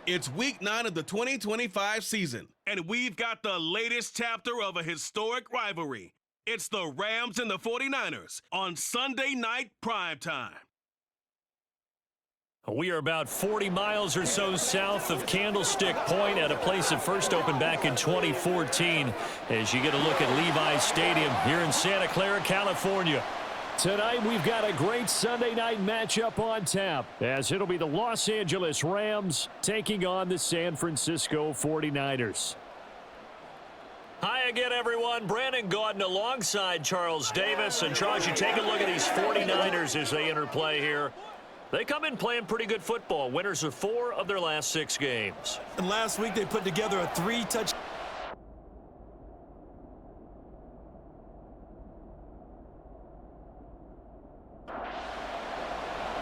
It's week 9 of the 2025 season, and we've got the latest chapter of a historic rivalry. It's the Rams and the 49ers on Sunday night primetime. We are about 40 miles or so south of Candlestick Point at a place that first opened back in 2014 as you get a look at Levi's Stadium here in Santa Clara, California. Tonight, we've got a great Sunday night matchup on tap as it'll be the Los Angeles Rams taking on the San Francisco 49ers. Hi again, everyone. Brandon Gaudin alongside Charles Davis. And Charles, you take a look at these 49ers as they enter play here. They come in playing pretty good football. Winners of 4 of their last 6 games. And last week, they put together a 3-touch.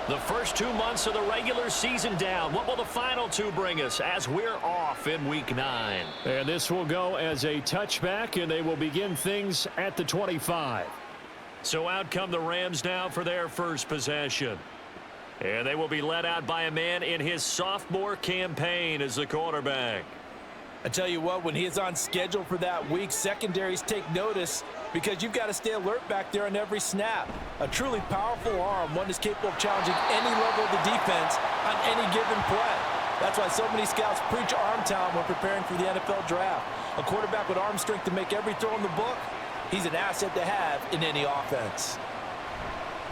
The first 2 months of the regular season down. What will the final 2 bring us as we're off in week 9? And this will go as a touchback, and they will begin things at the 25. So out come the Rams now for their first possession. And they will be led out by a man in his sophomore campaign as the quarterback. I tell you what, when he is on schedule for that week, secondaries take notice because you've got to stay alert back there on every snap. A truly powerful arm, one that's capable of challenging any level of the defense on any given play. That's why so many scouts preach arm talent when preparing for the NFL draft. A quarterback with arm strength to make every throw in the book, he's an asset to have in any offense.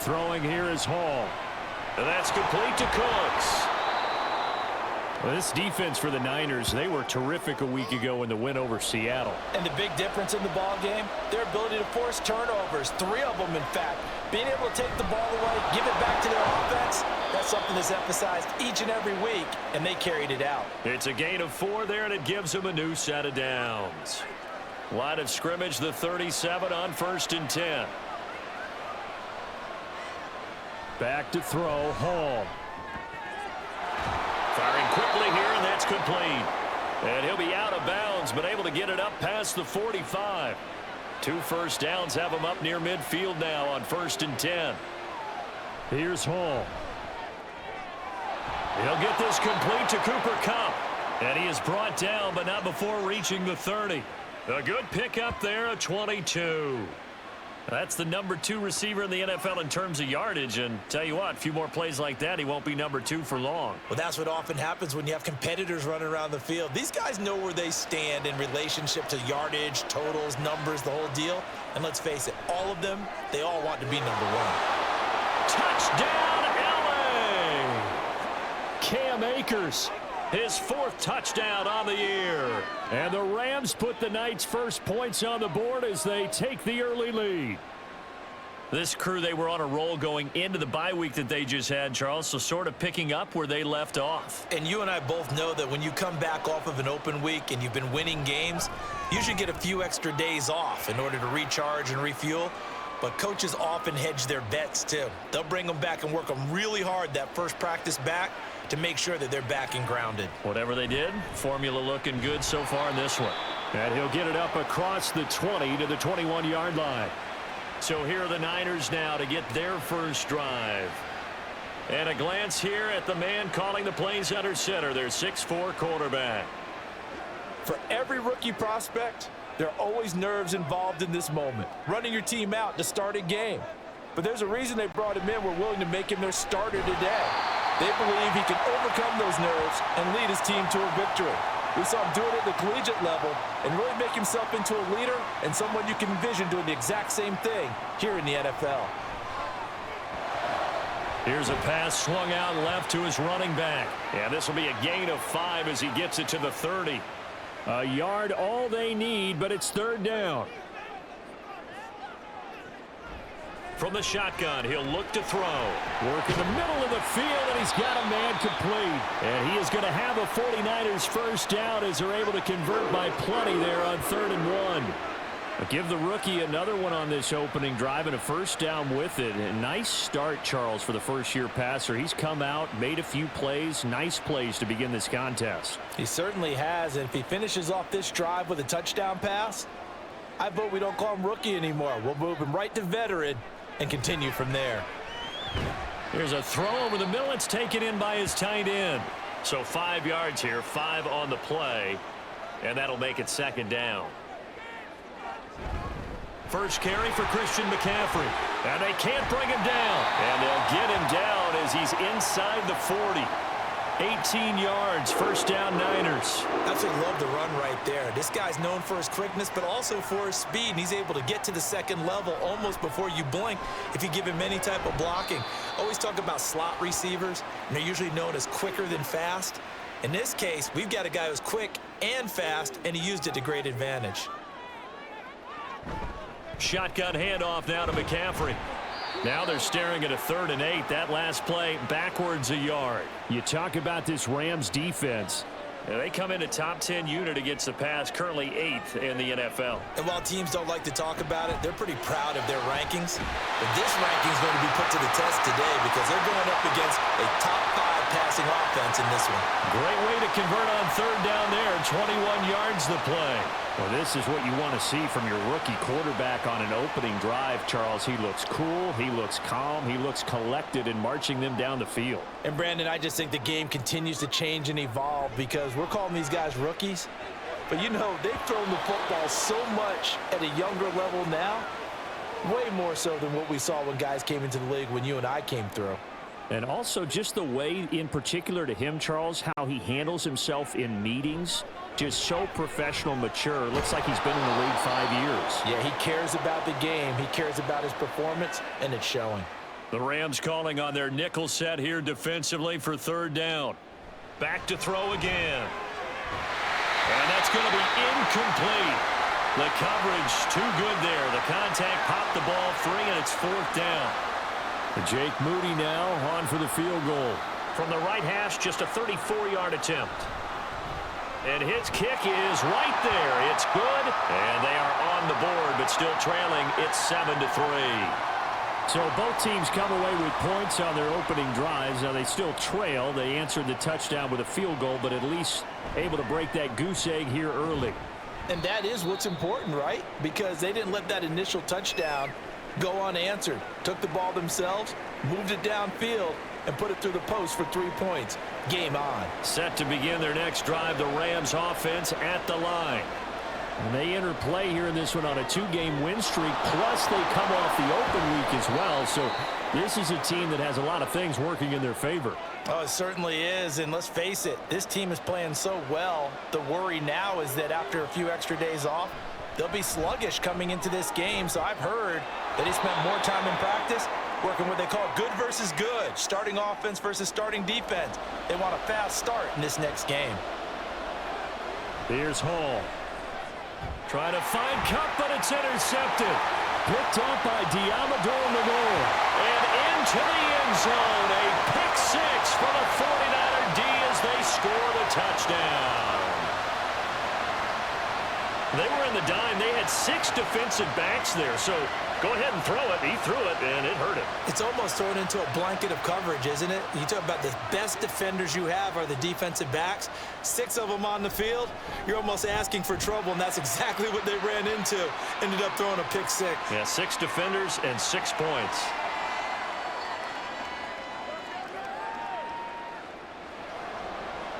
Throwing here is Hall. And that's complete to Cooks. Well, this defense for the Niners, they were terrific a week ago in the win over Seattle. And the big difference in the ball game, their ability to force turnovers, 3 of them in fact. Being able to take the ball away, give it back to their offense, that's something that's emphasized each and every week, and they carried it out. It's a gain of 4 there, and it gives them a new set of downs. Line of scrimmage, the 37 on 1st and 10. Back to throw, Hall. Firing quickly here, and that's complete. And he'll be out of bounds, but able to get it up past the 45. 2 first downs have him up near midfield now on 1st and 10. Here's Hall. He'll get this complete to Cooper Kupp. And he is brought down, but not before reaching the 30. A good pickup there, a 22. That's the number 2 receiver in the NFL in terms of yardage, and tell you what, a few more plays like that, he won't be number 2 for long. Well, that's what often happens when you have competitors running around the field. These guys know where they stand in relationship to yardage, totals, numbers, the whole deal. And let's face it, all of them, they all want to be number 1. Touchdown, LA! Cam Akers, his 4th touchdown on the year. And the Rams put the night's first points on the board as they take the early lead. This crew, they were on a roll going into the bye week that they just had, Charles, so sort of picking up where they left off. And you and I both know that when you come back off of an open week and you've been winning games, you should get a few extra days off in order to recharge and refuel. But coaches often hedge their bets, too. They'll bring them back and work them really hard that first practice back to make sure that they're back and grounded. Whatever they did, formula looking good so far in this one. And he'll get it up across the 20 to the 21-yard line. So here are the Niners now to get their first drive. And a glance here at the man calling the plays under center, their 6'4" quarterback. For every rookie prospect, there are always nerves involved in this moment. Running your team out to start a game. But there's a reason they brought him in. We're willing to make him their starter today. They believe he can overcome those nerves and lead his team to a victory. We saw him do it at the collegiate level and really make himself into a leader and someone you can envision doing the exact same thing here in the NFL. Here's a pass swung out left to his running back. And this will be a gain of 5 as he gets it to the 30. A yard all they need, but it's 3rd down. From the shotgun, he'll look to throw. Work in the middle of the field, and he's got a man complete. And he is going to have a 49ers first down as they're able to convert by plenty there on 3rd and 1. But give the rookie another one on this opening drive and a first down with it. A nice start, Charles, for the first-year passer. He's come out, made a few plays, nice plays to begin this contest. He certainly has, and if he finishes off this drive with a touchdown pass, I vote we don't call him rookie anymore. We'll move him right to veteran and continue from there. Here's a throw over the middle. It's taken in by his tight end. So 5 yards here, 5 on the play, and that'll make it second down. First carry for Christian McCaffrey, and they can't bring him down, and they'll get him down as he's inside the 40. 18 yards, first down Niners. Absolutely love the run right there. This guy's known for his quickness, but also for his speed, and he's able to get to the second level almost before you blink if you give him any type of blocking. Always talk about slot receivers, and they're usually known as quicker than fast. In this case, we've got a guy who's quick and fast, and he used it to great advantage. Shotgun handoff now to McCaffrey. Now they're staring at a 3rd and 8. That last play backwards a yard. You talk about this Rams defense. And they come in a top 10 unit against the pass, currently 8th in the NFL. And while teams don't like to talk about it, they're pretty proud of their rankings. But this ranking is going to be put to the test today because they're going up against a top 5 passing offense in this one. Great way to convert on 3rd down there. 21 yards the play. Well, this is what you want to see from your rookie quarterback on an opening drive, Charles. He looks cool, he looks calm, he looks collected in marching them down the field. And, Brandon, I just think the game continues to change and evolve because we're calling these guys rookies. But, you know, they've thrown the football so much at a younger level now, way more so than what we saw when guys came into the league when you and I came through. And also just the way, in particular to him, Charles, how he handles himself in meetings. Just so professional, mature. Looks like he's been in the league 5 years. Yeah, he cares about the game. He cares about his performance, and it's showing. The Rams calling on their nickel set here defensively for 3rd down. Back to throw again. And that's going to be incomplete. The coverage too good there. The contact popped the ball free, and it's 4th down. Jake Moody now on for the field goal. From the right hash, just a 34-yard attempt. And his kick is right there. It's good, and they are on the board, but still trailing. It's 7-3. So both teams come away with points on their opening drives. Now they still trail. They answered the touchdown with a field goal, but at least able to break that goose egg here early. And that is what's important, right? Because they didn't let that initial touchdown go unanswered. Took the ball themselves, moved it downfield, and put it through the post for 3 points. Game on. Set to begin their next drive, the Rams offense at the line. And they enter play here in this one on a 2-game win streak, plus they come off the open week as well. So this is a team that has a lot of things working in their favor. Oh, it certainly is, and let's face it, this team is playing so well. The worry now is that after a few extra days off, they'll be sluggish coming into this game. So I've heard that they spent more time in practice working what they call good versus good, starting offense versus starting defense. They want a fast start in this next game. Here's Hall. Trying to find Cup, but it's intercepted. Picked up by Diamador Lenore. And into the end zone. A pick 6 for the 49er D as they score the touchdown. They were in the dime. They had 6 defensive backs there. So go ahead and throw it. He threw it, and it hurt him. It's almost thrown into a blanket of coverage, isn't it? You talk about the best defenders you have are the defensive backs. 6 of them on the field. You're almost asking for trouble, and that's exactly what they ran into. Ended up throwing a pick 6. Yeah, 6 defenders and 6 points.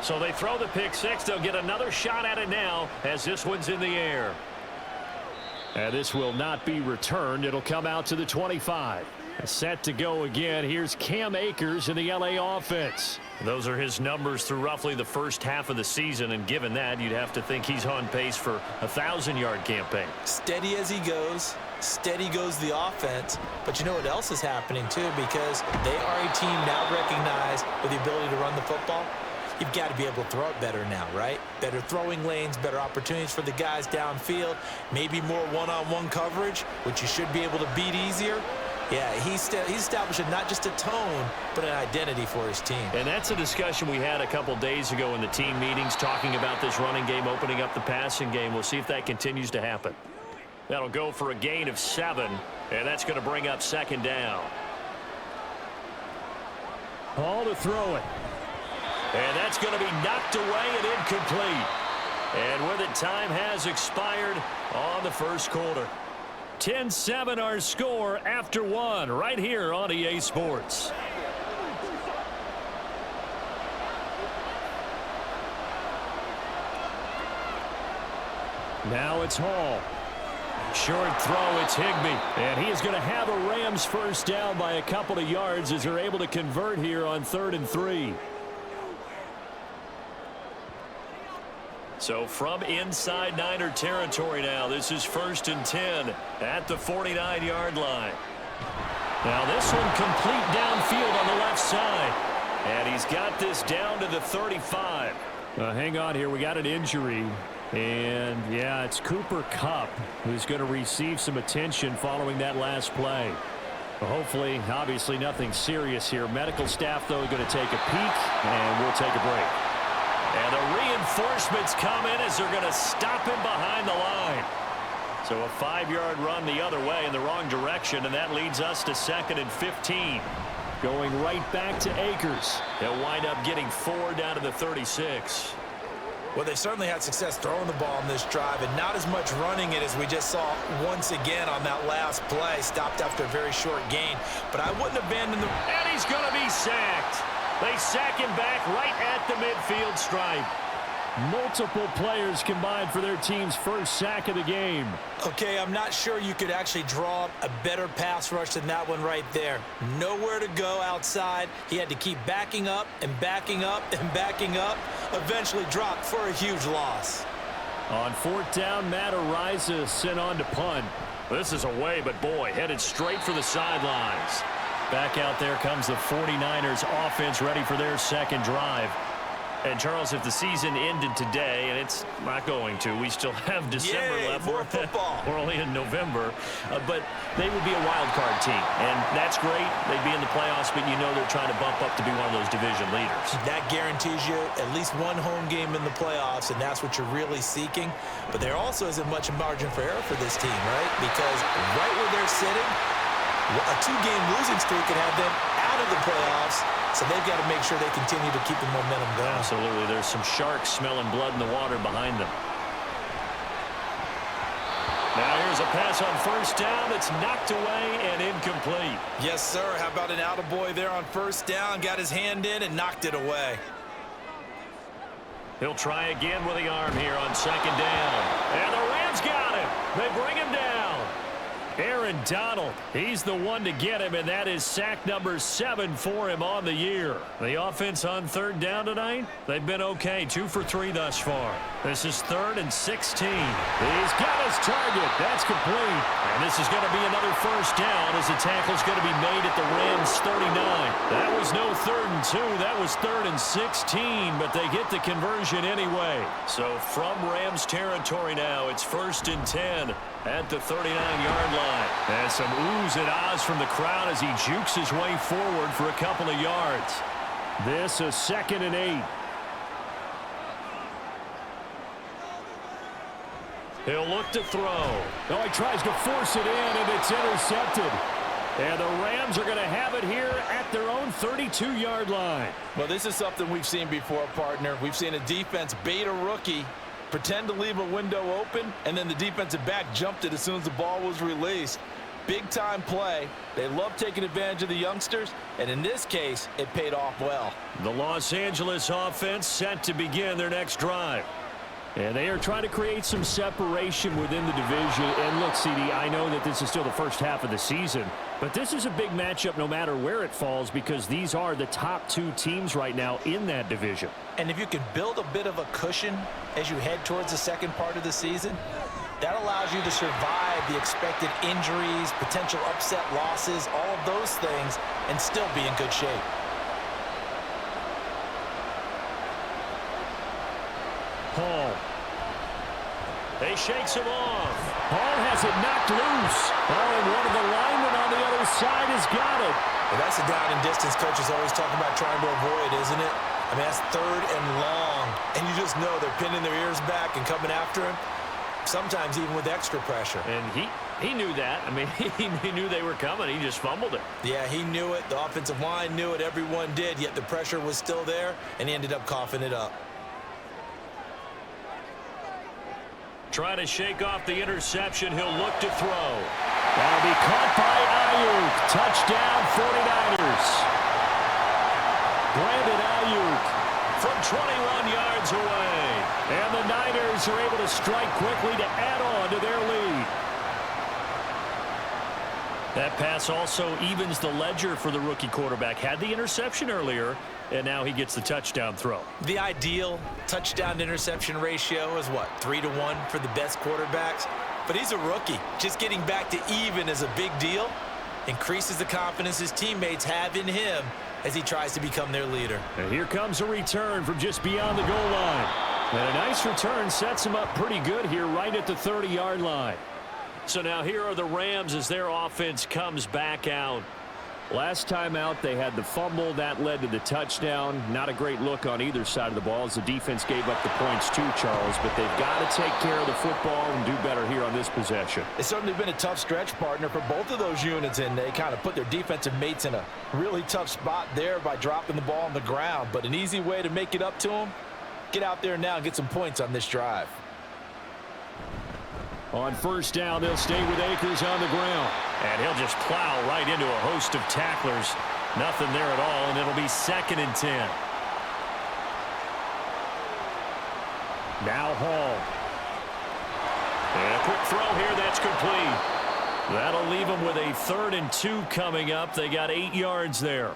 So they throw the pick 6. They'll get another shot at it now as this one's in the air. And this will not be returned. It'll come out to the 25. Set to go again. Here's Cam Akers in the LA offense. Those are his numbers through roughly the first half of the season, and given that, you'd have to think he's on pace for a 1,000-yard campaign. Steady as he goes. Steady goes the offense. But you know what else is happening, too, because they are a team now recognized with the ability to run the football. You've got to be able to throw it better now, right? Better throwing lanes, better opportunities for the guys downfield, maybe more one-on-one coverage, which you should be able to beat easier. Yeah, he's establishing not just a tone, but an identity for his team. And that's a discussion we had a couple days ago in the team meetings, talking about this running game, opening up the passing game. We'll see if that continues to happen. That'll go for a gain of 7, and that's going to bring up 2nd down. Ball to throw it. And that's going to be knocked away and incomplete. And with it, time has expired on the first quarter. 10-7 our score after 1 right here on EA Sports. Now it's Hall. Short throw, it's Higbee. And he is going to have a Rams first down by a couple of yards as they're able to convert here on 3rd and 3. So from inside Niner territory now, this is 1st and 10 at the 49-yard line. Now this one complete downfield on the left side. And he's got this down to the 35. Hang on here. We got an injury. And, yeah, it's Cooper Kupp who's going to receive some attention following that last play. Well, hopefully, obviously, nothing serious here. Medical staff, though, going to take a peek, and we'll take a break. And the reinforcements come in as they're going to stop him behind the line. So a 5-yard run the other way in the wrong direction, and that leads us to 2nd and 15. Going right back to Akers. They'll wind up getting 4 down to the 36. Well, they certainly had success throwing the ball on this drive and not as much running it as we just saw once again on that last play. Stopped after a very short gain, but I wouldn't abandon the... And he's going to be sacked. They sack him back right at the midfield stripe. Multiple players combined for their team's first sack of the game. Okay, I'm not sure you could actually draw up a better pass rush than that one right there. Nowhere to go outside. He had to keep backing up and backing up and backing up. Eventually dropped for a huge loss. On 4th down, Matt Araiza sent on to punt. This is away, but boy, headed straight for the sidelines. Back out there comes the 49ers offense ready for their second drive. And, Charles, if the season ended today, and it's not going to, we still have December left. More football. We're only in November. But they would be a wild card team. And that's great. They'd be in the playoffs, but you know they're trying to bump up to be one of those division leaders. That guarantees you at least one home game in the playoffs, and that's what you're really seeking. But there also isn't much margin for error for this team, right? Because right where they're sitting, a 2-game losing streak could have them out of the playoffs. So they've got to make sure they continue to keep the momentum going. Absolutely. There's some sharks smelling blood in the water behind them. Now here's a pass on 1st down. It's knocked away and incomplete. Yes, sir. How about an attaboy there on 1st down? Got his hand in and knocked it away. He'll try again with the arm here on 2nd down. And the Rams got him. They bring him down. Aaron Donald, he's the one to get him, and that is sack number 7 for him on the year. The offense on 3rd down tonight, they've been okay. 2 for 3 thus far. This is 3rd and 16. He's got his target. That's complete. And this is going to be another 1st down as the tackle's going to be made at the Rams 39. That was no 3rd and 2. That was 3rd and 16, but they get the conversion anyway. So from Rams territory now, it's 1st and 10 at the 39-yard line. And some oohs and ahs from the crowd as he jukes his way forward for a couple of yards. This is 2nd and 8. He'll look to throw. Oh, he tries to force it in, and it's intercepted. And the Rams are going to have it here at their own 32-yard line. Well, this is something we've seen before, partner. We've seen a defense bait a rookie, pretend to leave a window open, and then the defensive back jumped it as soon as the ball was released. Big-time play. They love taking advantage of the youngsters, and in this case, it paid off well. The Los Angeles offense set to begin their next drive. And they are trying to create some separation within the division. And look, CD, I know that this is still the first half of the season, but this is a big matchup no matter where it falls because these are the top 2 teams right now in that division. And if you can build a bit of a cushion as you head towards the second part of the season, that allows you to survive the expected injuries, potential upset losses, all of those things, and still be in good shape. Hall. He shakes him off. Hall has it knocked loose. Oh, and one of the linemen on the other side has got it. Well, that's a down and distance coaches always talking about trying to avoid, isn't it? I mean, that's 3rd and long. And you just know they're pinning their ears back and coming after him, sometimes even with extra pressure. And he knew that. I mean, he knew they were coming. He just fumbled it. Yeah, he knew it. The offensive line knew it. Everyone did, yet the pressure was still there, and he ended up coughing it up. Trying to shake off the interception. He'll look to throw. That'll be caught by Ayuk. Touchdown, 49ers. Brandon Ayuk from 21 yards away. And the Niners are able to strike quickly to add on to their lead. That pass also evens the ledger for the rookie quarterback. Had the interception earlier, and now he gets the touchdown throw. The ideal touchdown-to-interception ratio is what, 3-to-1 for the best quarterbacks? But he's a rookie. Just getting back to even is a big deal. Increases the confidence his teammates have in him as he tries to become their leader. And here comes a return from just beyond the goal line. And a nice return sets him up pretty good here right at the 30-yard line. So now here are the Rams as their offense comes back out. Last time out, they had the fumble. That led to the touchdown. Not a great look on either side of the ball as the defense gave up the points too, Charles. But they've got to take care of the football and do better here on this possession. It's certainly been a tough stretch, partner, for both of those units, and they kind of put their defensive mates in a really tough spot there by dropping the ball on the ground. But an easy way to make it up to them, get out there now and get some points on this drive. On first down, they'll stay with Akers on the ground. And he'll just plow right into a host of tacklers. Nothing there at all, and it'll be 2nd and 10. Now Hall. And a quick throw here, that's complete. That'll leave them with a 3rd and 2 coming up. They got 8 yards there.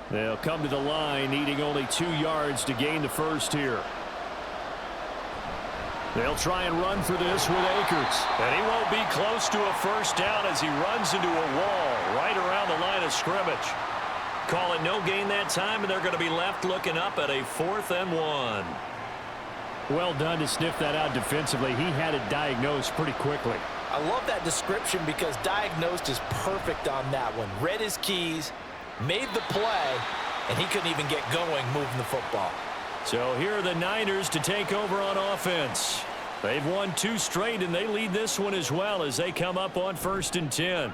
They'll come to the line, needing only 2 yards to gain the first here. They'll try and run for this with Akers. And he won't be close to a first down as he runs into a wall right around the line of scrimmage. Call it no gain that time, and they're going to be left looking up at a 4th and 1. Well done to sniff that out defensively. He had it diagnosed pretty quickly. I love that description because diagnosed is perfect on that one. Read his keys, made the play, and he couldn't even get going moving the football. So here are the Niners to take over on offense. They've won 2 straight, and they lead this one as well as they come up on 1st and 10.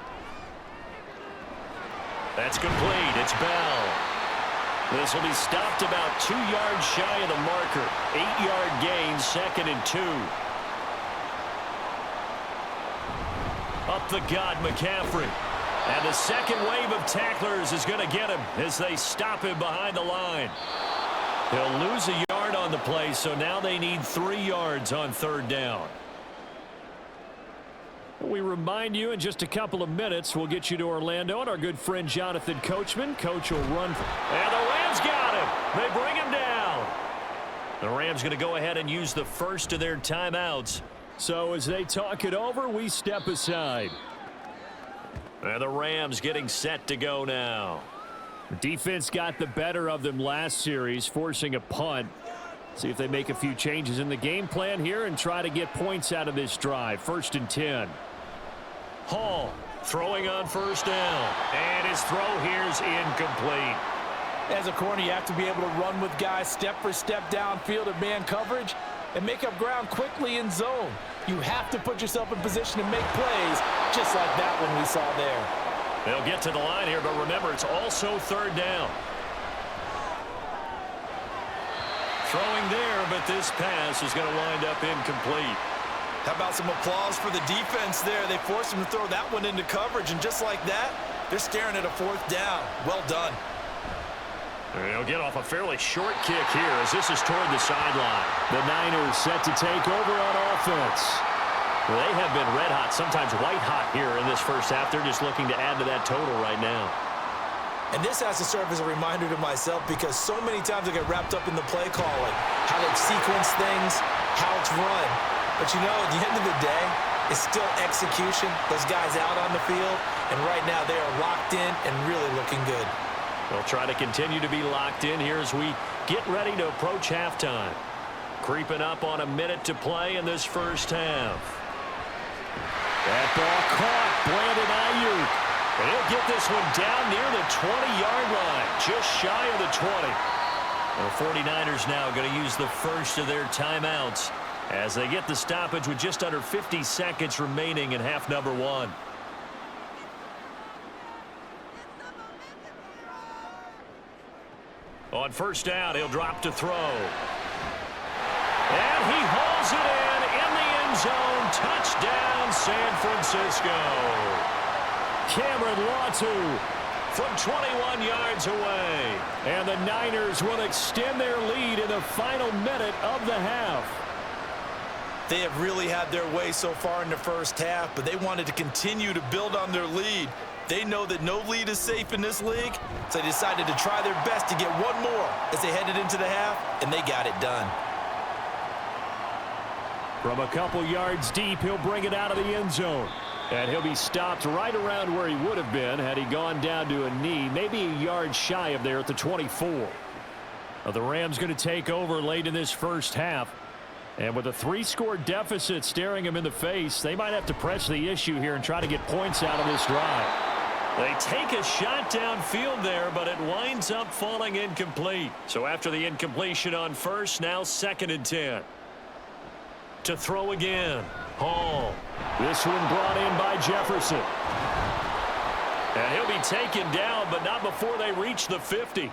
That's complete. It's Bell. This will be stopped about 2 yards shy of the marker. 8-yard gain, 2nd and 2. Up the gut, McCaffrey. And the second wave of tacklers is going to get him as they stop him behind the line. They'll lose a yard on the play, so now they need 3 yards on 3rd down. We remind you in just a couple of minutes, we'll get you to Orlando and our good friend Jonathan Coachman. Coach will run. And the Rams got him. They bring him down. The Rams going to go ahead and use the first of their timeouts. So as they talk it over, we step aside. And the Rams getting set to go now. The defense got the better of them last series, forcing a punt. See if they make a few changes in the game plan here and try to get points out of this drive. 1st and 10. Hall throwing on 1st down. And his throw here is incomplete. As a corner, you have to be able to run with guys step for step downfield at man coverage and make up ground quickly in zone. You have to put yourself in position to make plays, just like that one we saw there. They'll get to the line here, but remember, it's also 3rd down. Throwing there, but this pass is going to wind up incomplete. How about some applause for the defense there? They forced him to throw that one into coverage, and just like that, they're staring at a 4th down. Well done. They'll get off a fairly short kick here as this is toward the sideline. The Niners set to take over on offense. They have been red hot, sometimes white hot here in this first half. They're just looking to add to that total right now. And this has to serve as a reminder to myself because so many times I get wrapped up in the play calling, how they sequence things, how it's run. But you know, at the end of the day, it's still execution. Those guys out on the field, and right now they are locked in and really looking good. They'll try to continue to be locked in here as we get ready to approach halftime. Creeping up on a minute to play in this first half. That ball caught. Brandon Ayuk. And he'll get this one down near the 20-yard line, just shy of the 20. The 49ers now going to use the first of their timeouts as they get the stoppage with just under 50 seconds remaining in half number 1. On 1st down, he'll drop to throw. And he hauls it in the end zone. Touchdown, San Francisco. Cameron Latu from 21 yards away. And the Niners will extend their lead in the final minute of the half. They have really had their way so far in the first half, but they wanted to continue to build on their lead. They know that no lead is safe in this league, so they decided to try their best to get one more as they headed into the half, and they got it done. From a couple yards deep, he'll bring it out of the end zone. And he'll be stopped right around where he would have been had he gone down to a knee, maybe a yard shy of there at the 24. The Rams going to take over late in this first half. And with a 3-score deficit staring him in the face, they might have to press the issue here and try to get points out of this drive. They take a shot downfield there, but it winds up falling incomplete. So after the incompletion on first, now 2nd and 10. To throw again, Hall. This one brought in by Jefferson. And he'll be taken down, but not before they reach the 50.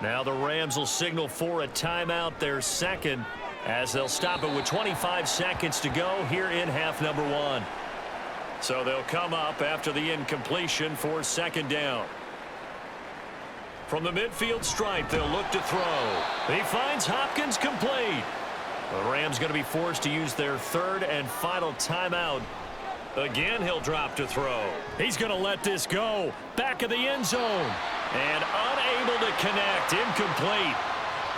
Now the Rams will signal for a timeout, their second, as they'll stop it with 25 seconds to go here in half number 1. So they'll come up after the incompletion for 2nd down. From the midfield stripe, they'll look to throw. He finds Hopkins complete. The Rams going to be forced to use their 3rd and final timeout. Again, he'll drop to throw. He's going to let this go. Back of the end zone. And unable to connect. Incomplete.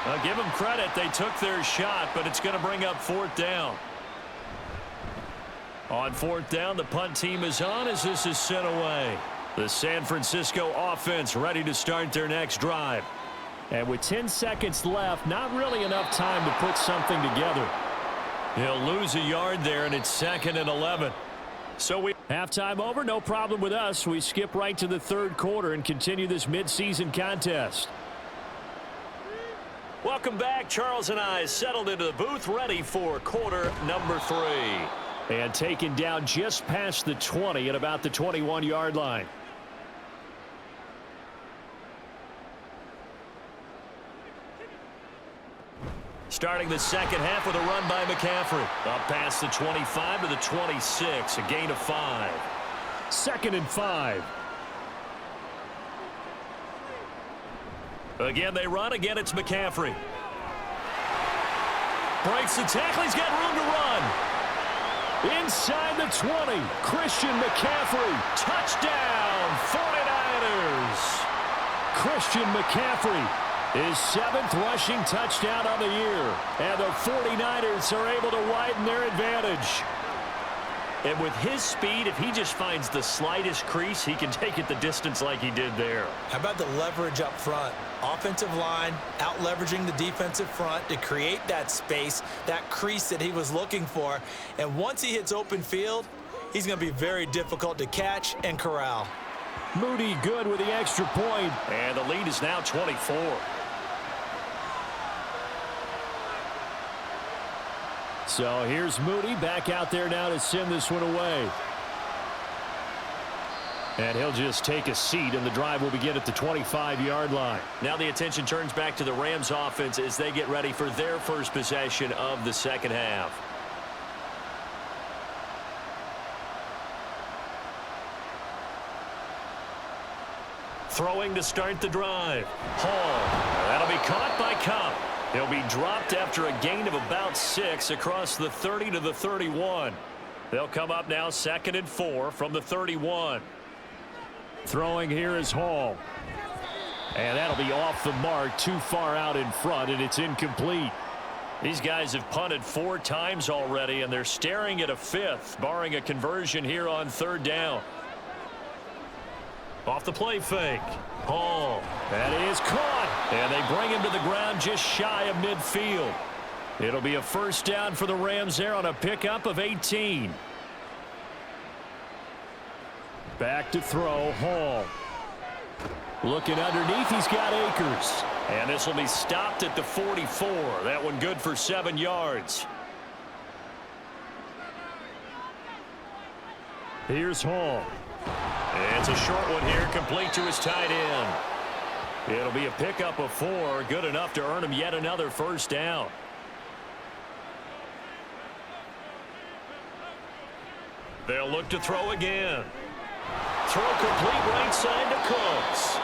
I'll give them credit. They took their shot, but it's going to bring up 4th down. On 4th down, the punt team is on as this is sent away. The San Francisco offense ready to start their next drive. And with 10 seconds left, not really enough time to put something together. He'll lose a yard there, and it's 2nd and 11. So halftime over, no problem with us. We skip right to the 3rd quarter and continue this midseason contest. Welcome back. Charles and I settled into the booth, ready for quarter number 3. And taken down just past the 20 at about the 21-yard line. Starting the second half with a run by McCaffrey. Up past the 25 to the 26, a gain of 5. 2nd and 5. Again, they run. Again, it's McCaffrey. Breaks the tackle. He's got room to run. Inside the 20, Christian McCaffrey. Touchdown, 49ers. Christian McCaffrey. His 7th rushing touchdown on the year. And the 49ers are able to widen their advantage. And with his speed, if he just finds the slightest crease, he can take it the distance like he did there. How about the leverage up front? Offensive line out leveraging the defensive front to create that space, that crease that he was looking for. And once he hits open field, he's going to be very difficult to catch and corral. Moody good with the extra point. And the lead is now 24. So here's Moody back out there now to send this one away. And he'll just take a seat, and the drive will begin at the 25-yard line. Now the attention turns back to the Rams offense as they get ready for their first possession of the second half. Throwing to start the drive. Hall. That'll be caught by Cup. He'll be dropped after a gain of about 6 across the 30 to the 31. They'll come up now 2nd and 4 from the 31. Throwing here is Hall. And that'll be off the mark, too far out in front, and it's incomplete. These guys have punted 4 times already, and they're staring at a 5th, barring a conversion here on 3rd down. Off the play fake. Hall. That is caught. And they bring him to the ground just shy of midfield. It'll be a 1st down for the Rams there on a pickup of 18. Back to throw, Hall. Looking underneath, he's got Akers. And this will be stopped at the 44. That one good for 7 yards. Here's Hall. And it's a short one here, complete to his tight end. It'll be a pickup of 4, good enough to earn him yet another 1st down. They'll look to throw again. Throw complete right side to Cooks.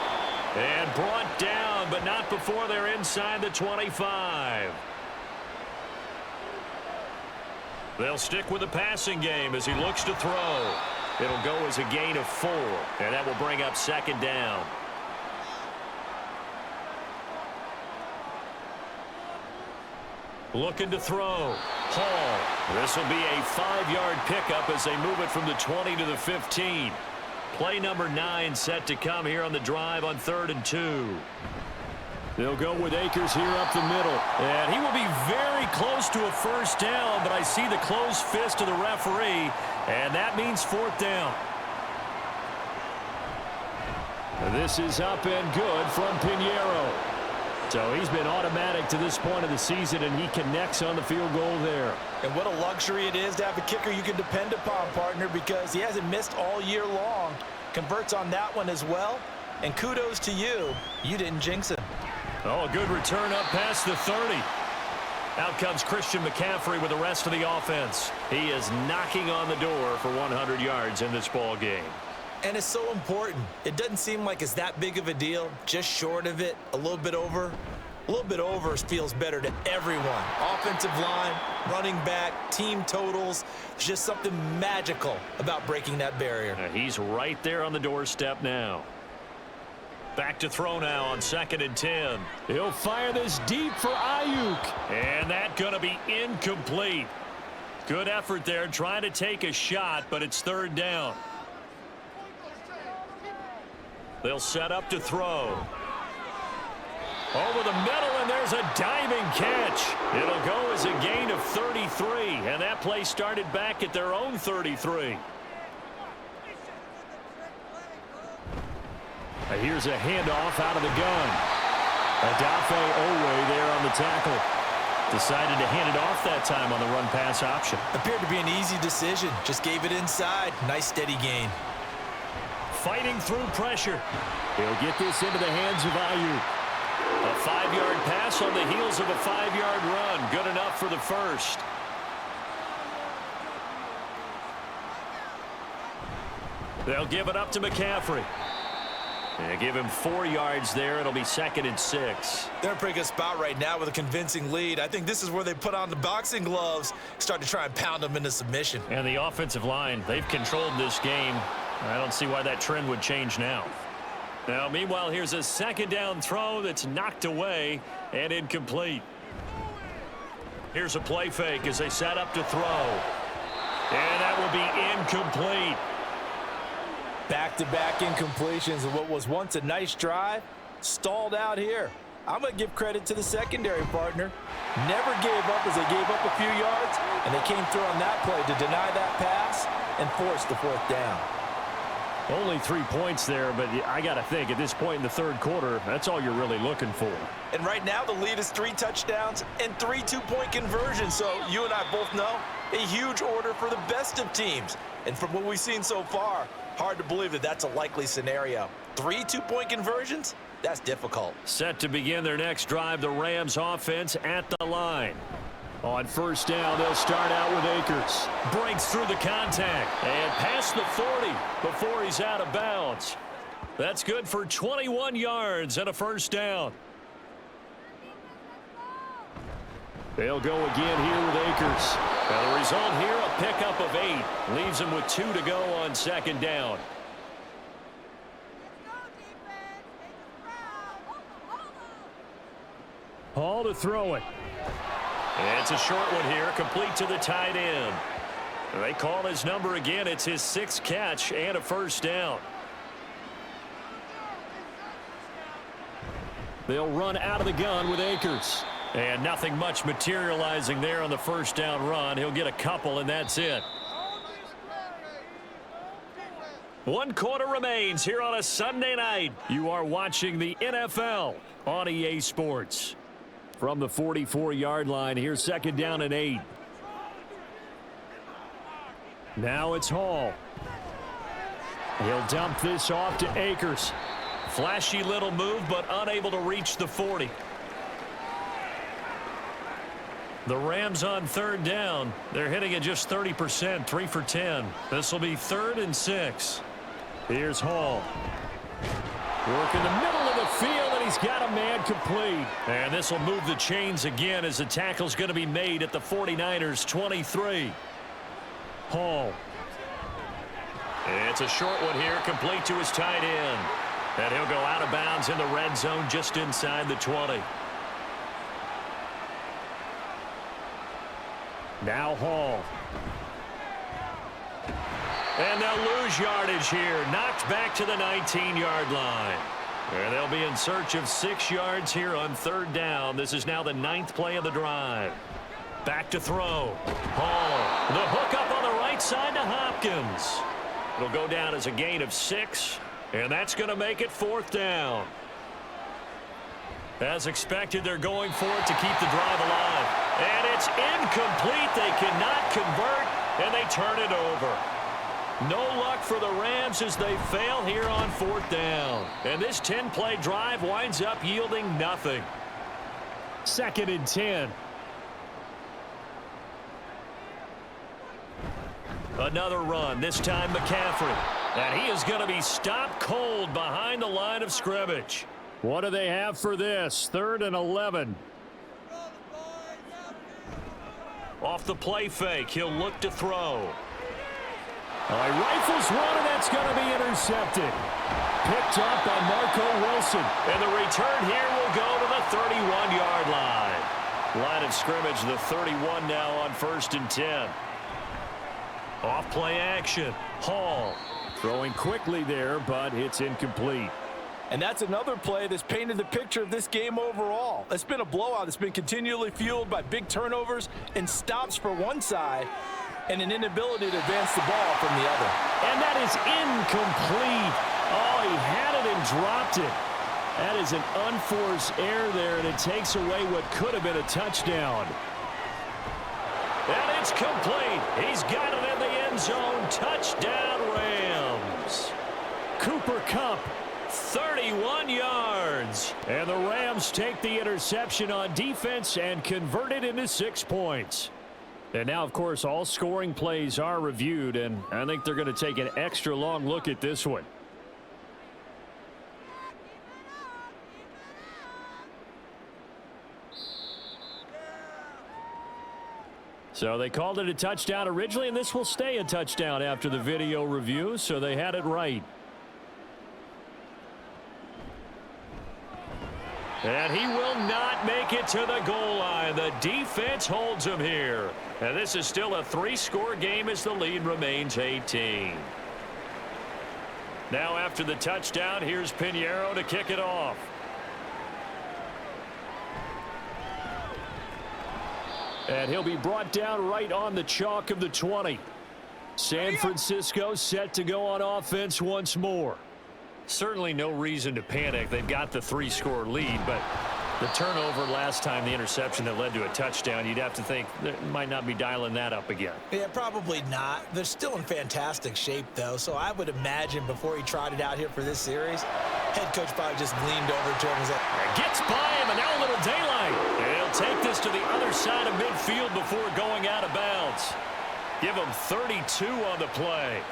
And brought down, but not before they're inside the 25. They'll stick with the passing game as he looks to throw. It'll go as a gain of 4, and that will bring up second down. Looking to throw. Hall. This will be a 5-yard pickup as they move it from the 20 to the 15. Play number 9 set to come here on the drive on 3rd and 2. They'll go with Akers here up the middle. And he will be very close to a first down, but I see the closed fist of the referee, and that means 4th down. This is up and good from Pinheiro. So he's been automatic to this point of the season, and he connects on the field goal there. And what a luxury it is to have a kicker you can depend upon, partner, because he hasn't missed all year long. Converts on that one as well. And kudos to you. You didn't jinx him. Oh, a good return up past the 30. Out comes Christian McCaffrey with the rest of the offense. He is knocking on the door for 100 yards in this ball game. And it's so important. It doesn't seem like it's that big of a deal. Just short of it, a little bit over. A little bit over feels better to everyone. Offensive line, running back, team totals. There's just something magical about breaking that barrier. He's right there on the doorstep now. Back to throw now on 2nd and 10. He'll fire this deep for Ayuk. And that's going to be incomplete. Good effort there trying to take a shot, but it's 3rd down. They'll set up to throw. Over the middle, and there's a diving catch. It'll go as a gain of 33, and that play started back at their own 33. Here's a handoff out of the gun. Adafe Owe there on the tackle. Decided to hand it off that time on the run-pass option. Appeared to be an easy decision. Just gave it inside. Nice steady gain. Fighting through pressure. He'll get this into the hands of Ayuk. A 5-yard pass on the heels of a 5-yard run. Good enough for the first. They'll give it up to McCaffrey. They give him 4 yards there. It'll be 2nd and 6. They're in a pretty good spot right now with a convincing lead. I think this is where they put on the boxing gloves, start to try and pound them into submission. And the offensive line, they've controlled this game. I don't see why that trend would change now. Now, meanwhile, here's a 2nd down throw that's knocked away and incomplete. Here's a play fake as they set up to throw. And that will be incomplete. Back-to-back incompletions of what was once a nice drive, stalled out here. I'm going to give credit to the secondary partner. Never gave up as they gave up a few yards, and they came through on that play to deny that pass and force the 4th down. Only 3 points there, but I got to think at this point in the 3rd quarter, that's all you're really looking for. And right now the lead is 3 touchdowns and 3 2-point conversions. So you and I both know a huge order for the best of teams. And from what we've seen so far, hard to believe that that's a likely scenario. 3 2-point conversions? That's difficult. Set to begin their next drive, the Rams offense at the line. On 1st down, they'll start out with Akers. Breaks through the contact and past the 40 before he's out of bounds. That's good for 21 yards and a 1st down. They'll go again here with Akers. Now the result here, a pickup of 8. Leaves him with 2 to go on 2nd down. Hall to throw it. And it's a short one here, complete to the tight end. They call his number again. It's his 6th catch and a 1st down. They'll run out of the gun with Akers. And nothing much materializing there on the 1st down run. He'll get a couple, and that's it. 1 quarter remains here on a Sunday night. You are watching the NFL on EA Sports. From the 44-yard line, here's 2nd down and 8. Now it's Hall. He'll dump this off to Akers. Flashy little move, but unable to reach the 40. The Rams on 3rd down. They're hitting at just 30%, 3 for 10. This will be 3rd and 6. Here's Hall. Work in the middle of the field, and he's got a man complete. And this will move the chains again as the tackle's going to be made at the 49ers 23. Hall. It's a short one here, complete to his tight end. And he'll go out of bounds in the red zone just inside the 20. Now Hall. And they'll lose yardage here. Knocked back to the 19-yard line. And they'll be in search of 6 yards here on 3rd down. This is now the 9th play of the drive. Back to throw. Hall. The hook up on the right side to Hopkins. It'll go down as a gain of 6. And that's going to make it 4th down. As expected, they're going for it to keep the drive alive. And it's incomplete. They cannot convert, and they turn it over. No luck for the Rams as they fail here on 4th down. And this 10-play drive winds up yielding nothing. 2nd and 10. Another run, this time McCaffrey. And he is going to be stopped cold behind the line of scrimmage. What do they have for this? 3rd and 11. Off the play fake, he'll look to throw. He rifles one, and that's going to be intercepted. Picked up by Marco Wilson. And the return here will go to the 31-yard line. Line of scrimmage, the 31 now on 1st and 10. Off play action. Hall throwing quickly there, but it's incomplete. And that's another play that's painted the picture of this game overall. It's been a blowout. It's been continually fueled by big turnovers and stops for one side and an inability to advance the ball from the other. And that is incomplete. Oh, he had it and dropped it. That is an unforced error there, and it takes away what could have been a touchdown. And it's complete. He's got it in the end zone. Touchdown, Rams. Cooper Kupp, 31 yards. And the Rams take the interception on defense and convert it into 6 points. And now, of course, all scoring plays are reviewed, and I think they're going to take an extra long look at this one. So they called it a touchdown originally, and this will stay a touchdown after the video review, so they had it right. And he will not make it to the goal line. The defense holds him here. And this is still a 3-score game as the lead remains 18. Now after the touchdown, here's Pinheiro to kick it off. And he'll be brought down right on the chalk of the 20. San Francisco set to go on offense once more. Certainly no reason to panic. They've got the 3-score lead, but the turnover last time, the interception that led to a touchdown, you'd have to think they might not be dialing that up again. Yeah, probably not. They're still in fantastic shape, though, so I would imagine before he trotted out here for this series, head coach probably just leaned over to him and said, gets by him, and now a little daylight. And he'll take this to the other side of midfield before going out of bounds. Give him 32 on the play.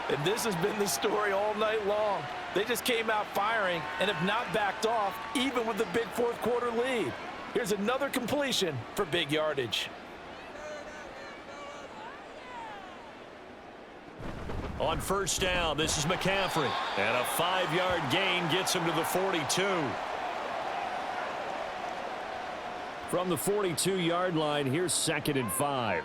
And this has been the story all night long. They just came out firing and have not backed off, even with the big 4th quarter lead. Here's another completion for big yardage. On 1st down, this is McCaffrey. And a 5-yard gain gets him to the 42. From the 42-yard line, here's 2nd and 5.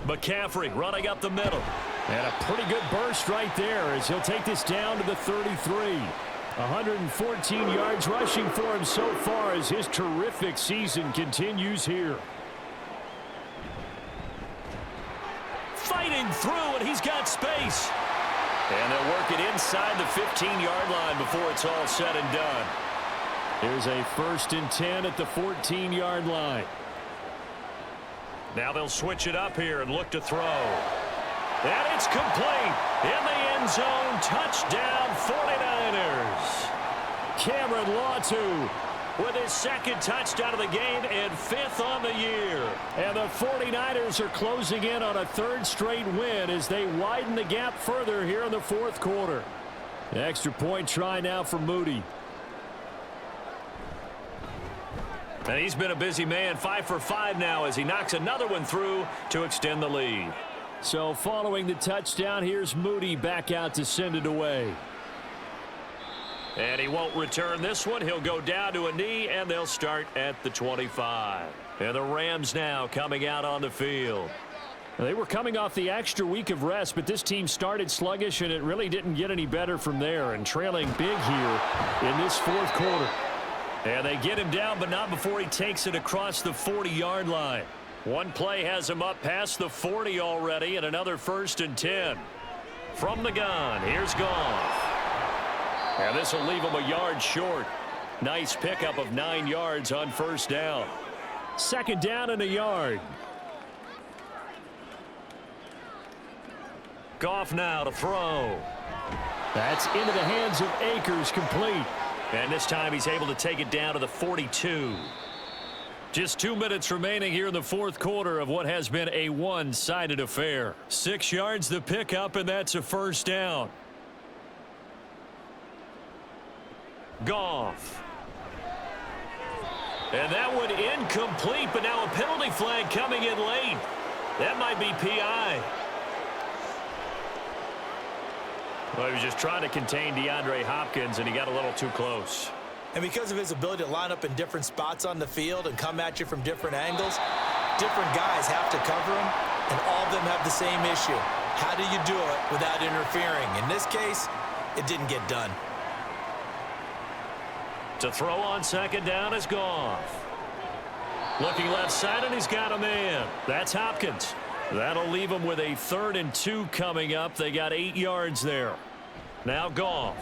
McCaffrey running up the middle. And a pretty good burst right there as he'll take this down to the 33. 114 yards rushing for him so far as his terrific season continues here. Fighting through, and he's got space. And they'll work it inside the 15-yard line before it's all said and done. Here's a 1st and 10 at the 14-yard line. Now they'll switch it up here and look to throw. And it's complete. In the end zone, touchdown 49ers. Cameron Latu with his second touchdown of the game and 5th on the year. And the 49ers are closing in on a 3rd straight win as they widen the gap further here in the 4th quarter. Extra point try now for Moody. And he's been a busy man, 5 for 5 now as he knocks another one through to extend the lead. So following the touchdown, here's Moody back out to send it away. And he won't return this one. He'll go down to a knee, and they'll start at the 25. And the Rams now coming out on the field. They were coming off the extra week of rest, but this team started sluggish, and it really didn't get any better from there. And trailing big here in this 4th quarter. And they get him down, but not before he takes it across the 40-yard line. One play has him up past the 40 already, and another 1st and 10. From the gun, here's Goff. And this will leave him a yard short. Nice pickup of 9 yards on 1st down. 2nd down and a yard. Goff now to throw. That's into the hands of Akers, complete. And this time he's able to take it down to the 42. Just 2 minutes remaining here in the 4th quarter of what has been a one-sided affair. 6 yards the pickup, and that's a 1st down. Goff. And that one incomplete, but now a penalty flag coming in late. That might be PI. Well, he was just trying to contain DeAndre Hopkins, and he got a little too close. And because of his ability to line up in different spots on the field and come at you from different angles, different guys have to cover him, and all of them have the same issue. How do you do it without interfering? In this case, it didn't get done. To throw on 2nd down is Goff. Looking left side, and he's got a man. That's Hopkins. That'll leave him with a 3rd and 2 coming up. They got 8 yards there. Now Goff.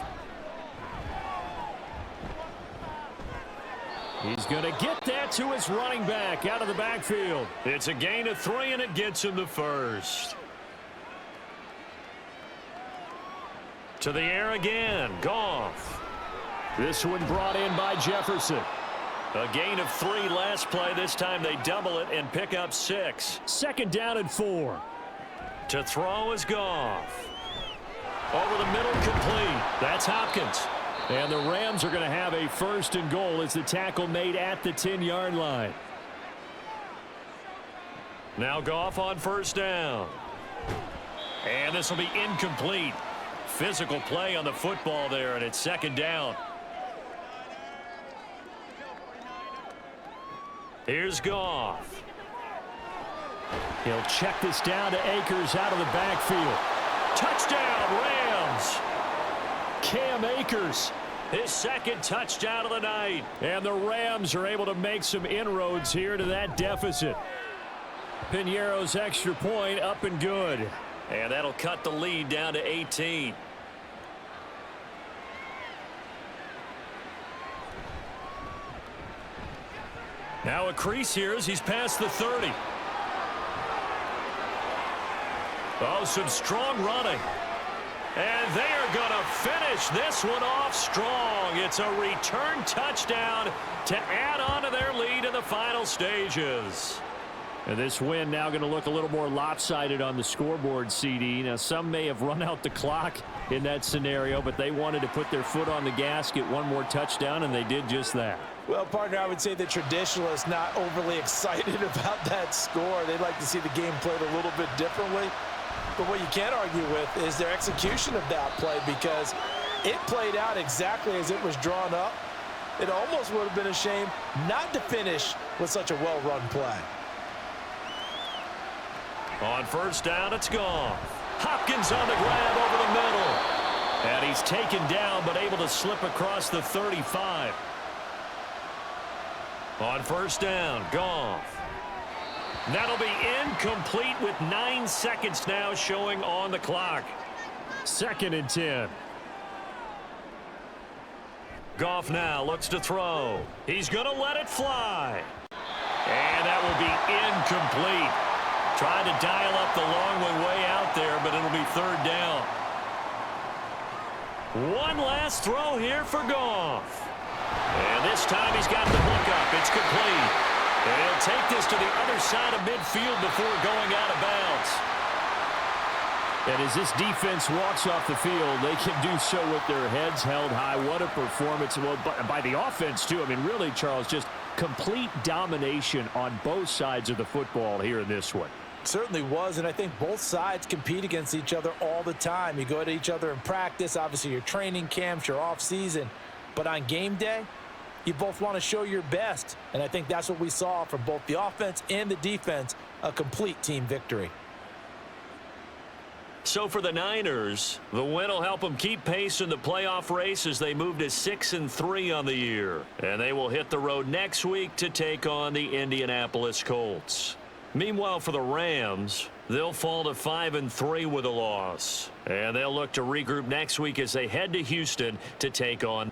He's going to get that to his running back out of the backfield. It's a gain of 3, and it gets him the 1st. To the air again, Goff. This one brought in by Jefferson. A gain of 3 last play. This time they double it and pick up 6. 2nd down and 4. To throw is Goff. Over the middle, complete. That's Hopkins. And the Rams are going to have a 1st and goal as the tackle made at the 10-yard line. Now Goff on 1st down. And this will be incomplete. Physical play on the football there, and it's 2nd down. Here's Goff. He'll check this down to Akers out of the backfield. Touchdown, Rams! Cam Akers, his 2nd touchdown of the night. And the Rams are able to make some inroads here to that deficit. Piñeiro's extra point up and good. And that'll cut the lead down to 18. Now a crease here as he's past the 30. Oh, some strong running. And they are going to finish this one off strong. It's a return touchdown to add on to their lead in the final stages. And this win now going to look a little more lopsided on the scoreboard, CD. Now, some may have run out the clock in that scenario, but they wanted to put their foot on the gas, get one more touchdown, and they did just that. Well, partner, I would say the traditionalists not overly excited about that score. They'd like to see the game played a little bit differently. But what you can't argue with is their execution of that play, because it played out exactly as it was drawn up. It almost would have been a shame not to finish with such a well-run play. On 1st down, it's Goff. Hopkins on the grab over the middle. And he's taken down, but able to slip across the 35. On 1st down, Goff. That'll be incomplete with 9 seconds now showing on the clock. 2nd and 10. Goff now looks to throw. He's going to let it fly. And that will be incomplete. Tried to dial up the long one way out there, but it'll be 3rd down. One last throw here for Goff. And this time he's got the hook up. It's complete. And he'll take this to the other side of midfield before going out of bounds. And as this defense walks off the field, they can do so with their heads held high. What a performance. Well, by the offense, too. I mean, really, Charles, just complete domination on both sides of the football here in this one. Certainly was, and I think both sides compete against each other all the time. You go to each other in practice, obviously your training camps, your off-season. But on game day, you both want to show your best. And I think that's what we saw from both the offense and the defense, a complete team victory. So for the Niners, the win will help them keep pace in the playoff race as they move to 6-3 on the year. And they will hit the road next week to take on the Indianapolis Colts. Meanwhile, for the Rams, they'll fall to 5-3 with a loss. And they'll look to regroup next week as they head to Houston to take on